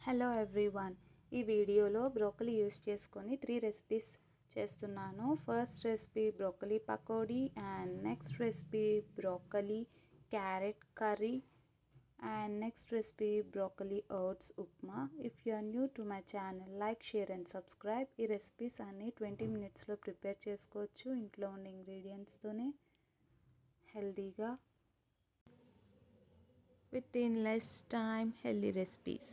Hello everyone, ఈ వీడియోలో broccoli use చేసుకొని 3 రెసిపీస్ చేస్తున్నాను. First recipe broccoli pakodi and next recipe broccoli carrot curry and next recipe broccoli oats upma. If you are new to my channel, like, share and subscribe. ఈ recipes అన్ని 20 minutesలో prepare చేసుకోవచ్చు ఇంట్లో ఉన్న ఇంగ్రీడియంట్స్తోనే హెల్తీగా with in less time healthy recipes.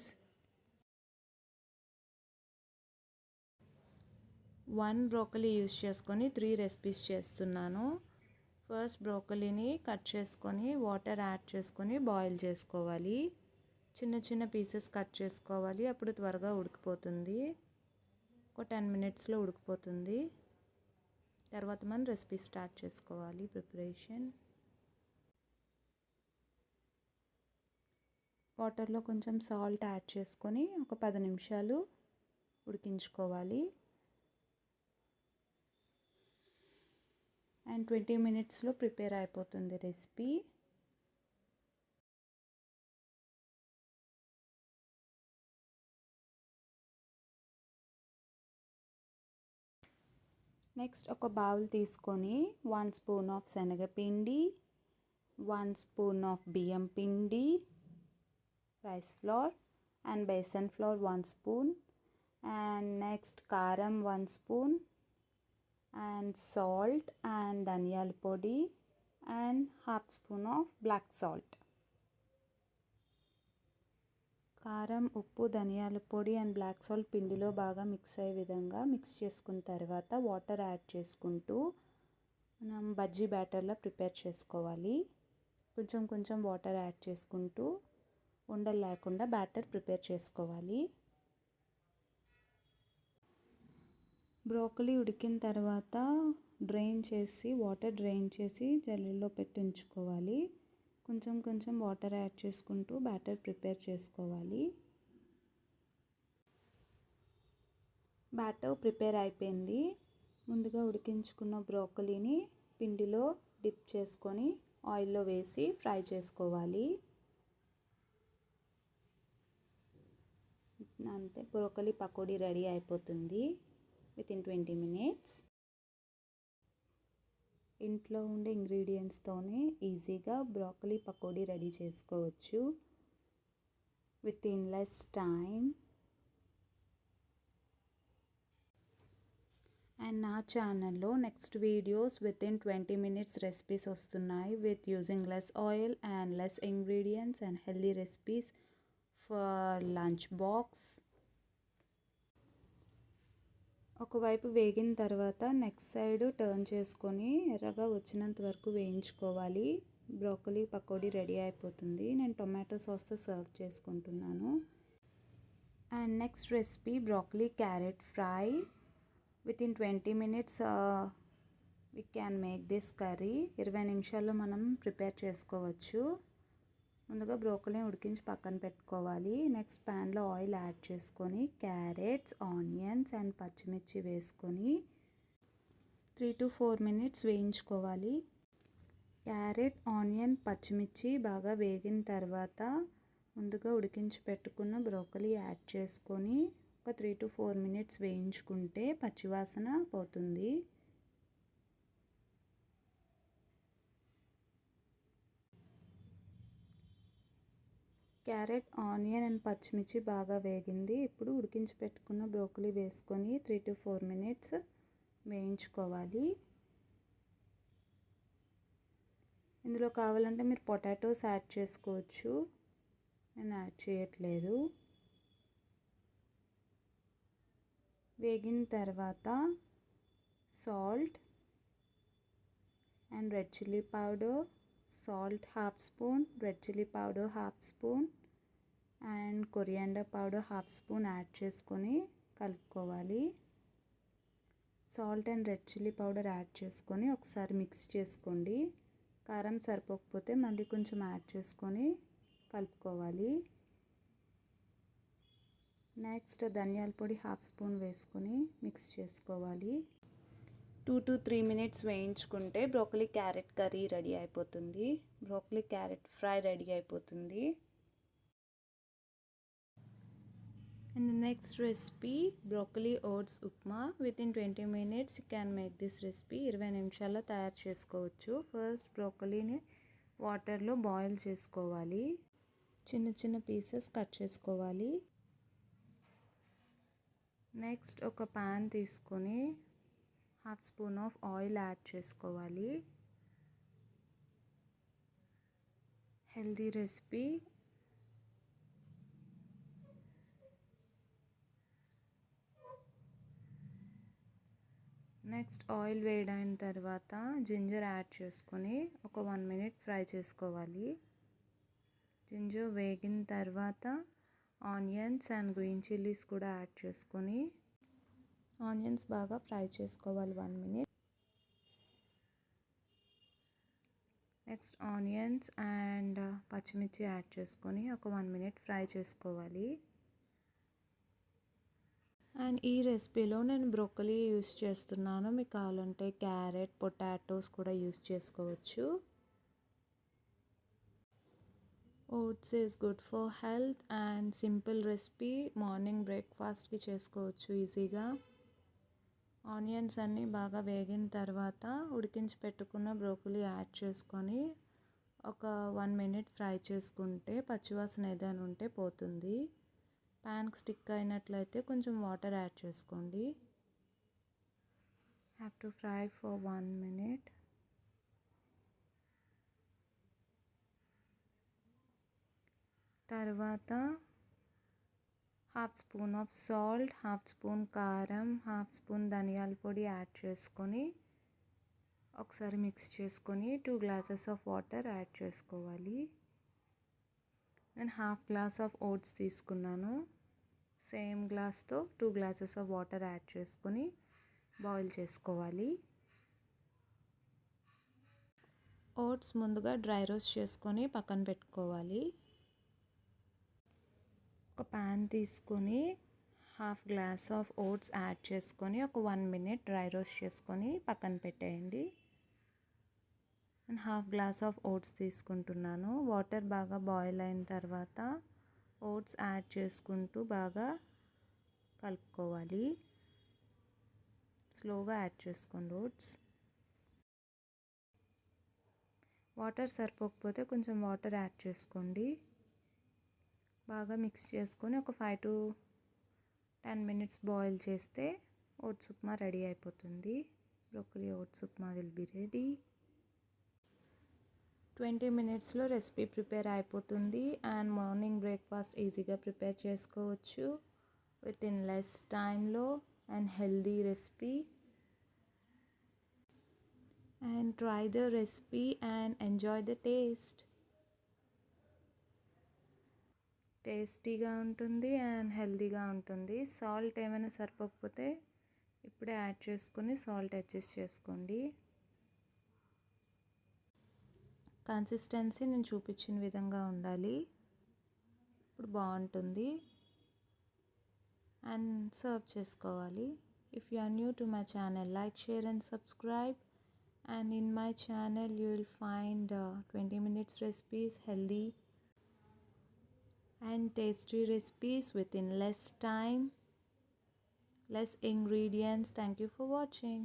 1 broccoli use చేసుకొని 3 recipes చేస్తున్నాను. First బ్రోకలీని cut చేసుకొని water add చేసుకొని బాయిల్ చేసుకోవాలి. చిన్న చిన్న పీసెస్ కట్ చేసుకోవాలి, అప్పుడు త్వరగా ఉడికిపోతుంది. ఒక 10 minutesలో ఉడికిపోతుంది. తర్వాత మనం రెసిపీ స్టార్ట్ చేసుకోవాలి. ప్రిపరేషన్ వాటర్లో కొంచెం సాల్ట్ యాడ్ చేసుకొని ఒక 10 నిమిషాలు ఉడికించుకోవాలి. అండ్ 20 minutesలో ప్రిపేర్ అయిపోతుంది రెసిపీ. నెక్స్ట్ ఒక బౌల్ తీసుకొని 1 స్పూన్ ఆఫ్ శనగపిండి, 1 స్పూన్ ఆఫ్ బియ్యం పిండి, rice flour and besan flour 1 spoon, and next కారం 1 స్పూన్, and salt and ధనియాల పొడి and half spoon of black salt. కారం, ఉప్పు, ధనియాల పొడి అండ్ బ్లాక్ సాల్ట్ పిండిలో బాగా మిక్స్ అయ్యే విధంగా మిక్స్ చేసుకున్న తర్వాత వాటర్ యాడ్ చేసుకుంటూ మనం బజ్జీ బ్యాటర్లా ప్రిపేర్ చేసుకోవాలి. కొంచెం కొంచెం వాటర్ యాడ్ చేసుకుంటూ ఉండలు లేకుండా బ్యాటర్ ప్రిపేర్ చేసుకోవాలి. బ్రోకలీ ఉడికిన తర్వాత వాటర్ డ్రైన్ చేసి జల్లెడలో పెట్టి ఉంచుకోవాలి. కొంచెం కొంచెం వాటర్ యాడ్ చేసుకుంటూ బ్యాటర్ ప్రిపేర్ చేసుకోవాలి. బ్యాటర్ ప్రిపేర్ అయిపోయింది. ముందుగా ఉడికించుకున్న బ్రోకలీని పిండిలో డిప్ చేసుకొని ఆయిల్లో వేసి ఫ్రై చేసుకోవాలి. అంతే, బ్రోకలీ పకోడీ రెడీ అయిపోతుంది వితిన్ 20 minutes. ఇంట్లో ఉండే ఇంగ్రీడియంట్స్తోనే ఈజీగా బ్రోకలీ పకోడీ రెడీ చేసుకోవచ్చు within less time. And నా ఛానల్లో next videos within 20 minutes recipes వస్తున్నాయి with using less oil and less ingredients and healthy recipes for lunch box. ఒకవైపు వేగిన తర్వాత నెక్స్ట్ సైడ్ టర్న్ చేసుకొని ఎర్రగా వచ్చినంత వరకు వేయించుకోవాలి. బ్రోకలీ పకోడీ రెడీ అయిపోతుంది. నేను టొమాటో సాస్తో సర్వ్ చేసుకుంటున్నాను. And next recipe broccoli carrot fry. Within 20 minutes we can make this curry. 20 నిమిషాల్లో మనం ప్రిపేర్ చేసుకోవచ్చు. ముందుగా బ్రోకలీని ఉడికించి పక్కన పెట్టుకోవాలి. నెక్స్ట్ ప్యాన్లో ఆయిల్ యాడ్ చేసుకొని క్యారెట్స్, ఆనియన్స్ అండ్ పచ్చిమిర్చి వేసుకొని 3 to 4 minutes వేయించుకోవాలి. క్యారెట్, ఆనియన్, పచ్చిమిర్చి బాగా వేగిన తర్వాత ముందుగా ఉడికించి పెట్టుకున్న బ్రోకలీ యాడ్ చేసుకొని ఒక 3 to 4 minutes వేయించుకుంటే పచ్చివాసన పోతుంది. క్యారెట్, ఆనియన్ అండ్ పచ్చిమిర్చి బాగా వేగింది. ఇప్పుడు ఉడికించి పెట్టుకున్న బ్రోకలీ వేసుకొని 3 to 4 minutes వేయించుకోవాలి. ఇందులో కావాలంటే మీరు పొటాటోస్ యాడ్ చేసుకోవచ్చు, నేను యాడ్ చేయట్లేదు. వేగిన తర్వాత salt and red chilli powder, salt 1/2 spoon, red chilli powder 1/2 spoon and coriander powder 1/2 spoon add చేసుకొని కలుపుకోవాలి. Salt and red chilli powder add చేసుకొని ఒకసారి మిక్స్ చేసుకోండి. కారం సరిపోకపోతే మళ్ళీ కొంచెం యాడ్ చేసుకొని కలుపుకోవాలి. నెక్స్ట్ ధనియాల పొడి 1/2 spoon వేసుకొని మిక్స్ చేసుకోవాలి. 2 to 3 minutes వేయించుకుంటే బ్రోకలీ క్యారెట్ కర్రీ రెడీ అయిపోతుంది. బ్రోకలీ క్యారెట్ ఫ్రై రెడీ అయిపోతుంది. And the next recipe, broccoli oats upma. Within 20 minutes you can make this recipe. 20 నిమిషాల్లో తయారు చేసుకోవచ్చు. ఫస్ట్ బ్రోకలీని వాటర్లో బాయిల్ చేసుకోవాలి. చిన్న చిన్న పీసెస్ కట్ చేసుకోవాలి. నెక్స్ట్ ఒక ప్యాన్ తీసుకొని half spoon of oil add చేసుకోవాలి. Healthy recipe. నెక్స్ట్ ఆయిల్ వేడైన తర్వాత జింజర్ యాడ్ చేసుకొని ఒక 1 minute ఫ్రై చేసుకోవాలి. జింజర్ వేగిన తర్వాత ఆనియన్స్ అండ్ గ్రీన్ చిల్లీస్ కూడా యాడ్ చేసుకొని ఆనియన్స్ బాగా ఫ్రై చేసుకోవాలి 1 minute. నెక్స్ట్ ఆనియన్స్ అండ్ పచ్చిమిర్చి యాడ్ చేసుకొని ఒక 1 minute ఫ్రై చేసుకోవాలి. అండ్ ఈ రెసిపీలో నేను బ్రోకలీ యూస్ చేస్తున్నాను. మీకు కావాలంటే క్యారెట్, పొటాటోస్ కూడా యూస్ చేసుకోవచ్చు. Oats is good for health and simple recipe. Morning బ్రేక్ఫాస్ట్కి చేసుకోవచ్చు ఈజీగా. ఆనియన్స్ అన్నీ బాగా వేగిన తర్వాత ఉడికించి పెట్టుకున్న బ్రోకలీ యాడ్ చేసుకొని ఒక 1 minute ఫ్రై చేసుకుంటే పచ్చివాసన ఏదైనా ఉంటే పోతుంది. ప్యాన్కి స్టిక్ అయినట్లయితే కొంచెం వాటర్ యాడ్ చేసుకోండి. Have to fry for 1 minute. తర్వాత half spoon of salt, half spoon కారం, హాఫ్ స్పూన్ ధనియాల పొడి యాడ్ చేసుకొని ఒకసారి మిక్స్ చేసుకొని 2 glasses ఆఫ్ వాటర్ యాడ్ చేసుకోవాలి. నేను హాఫ్ గ్లాస్ ఆఫ్ ఓట్స్ తీసుకున్నాను. సేమ్ గ్లాస్తో 2 glasses ఆఫ్ వాటర్ యాడ్ చేసుకొని బాయిల్ చేసుకోవాలి. ఓట్స్ ముందుగా డ్రై రోస్ట్ చేసుకొని పక్కన పెట్టుకోవాలి. ఒక ప్యాన్ తీసుకొని half glass of votes add చేసుకొని ఒక 1 minute డ్రై రోస్ట్ చేసుకొని పక్కన పెట్టేయండి. నేను హాఫ్ గ్లాస్ ఆఫ్ ఓట్స్ తీసుకుంటున్నాను. వాటర్ బాగా బాయిల్ అయిన తర్వాత ఓట్స్ యాడ్ చేసుకుంటూ బాగా కలుపుకోవాలి. స్లోగా యాడ్ చేసుకోండి ఓట్స్. వాటర్ సరిపోకపోతే కొంచెం వాటర్ యాడ్ చేసుకోండి. బాగా మిక్స్ చేసుకొని ఒక 5 to 10 minutes బాయిల్ చేస్తే ఓట్స్ ఉప్మా రెడీ అయిపోతుంది. Broccoli oats upma will be ready. 20 minutesలో రెసిపీ ప్రిపేర్ అయిపోతుంది. అండ్ మార్నింగ్ బ్రేక్ఫాస్ట్ ఈజీగా ప్రిపేర్ చేసుకోవచ్చు విత్ ఇన్ లెస్ టైంలో. And healthy recipe. And try the recipe and enjoy the taste. టేస్టీగా ఉంటుంది అండ్ హెల్దీగా ఉంటుంది. సాల్ట్ ఏమైనా సరిపోకపోతే ఇప్పుడే యాడ్ చేసుకొని సాల్ట్ అడ్జస్ట్ చేసుకోండి. కన్సిస్టెన్సీ నేను చూపించిన విధంగా ఉండాలి. ఇప్పుడు బాగుంటుంది. అండ్ సర్వ్ చేసుకోవాలి. If you are new to my channel, like, share and subscribe. And in my channel you will find 20 minutes recipes, healthy and tasty recipes within less time, less ingredients. Thank you for watching.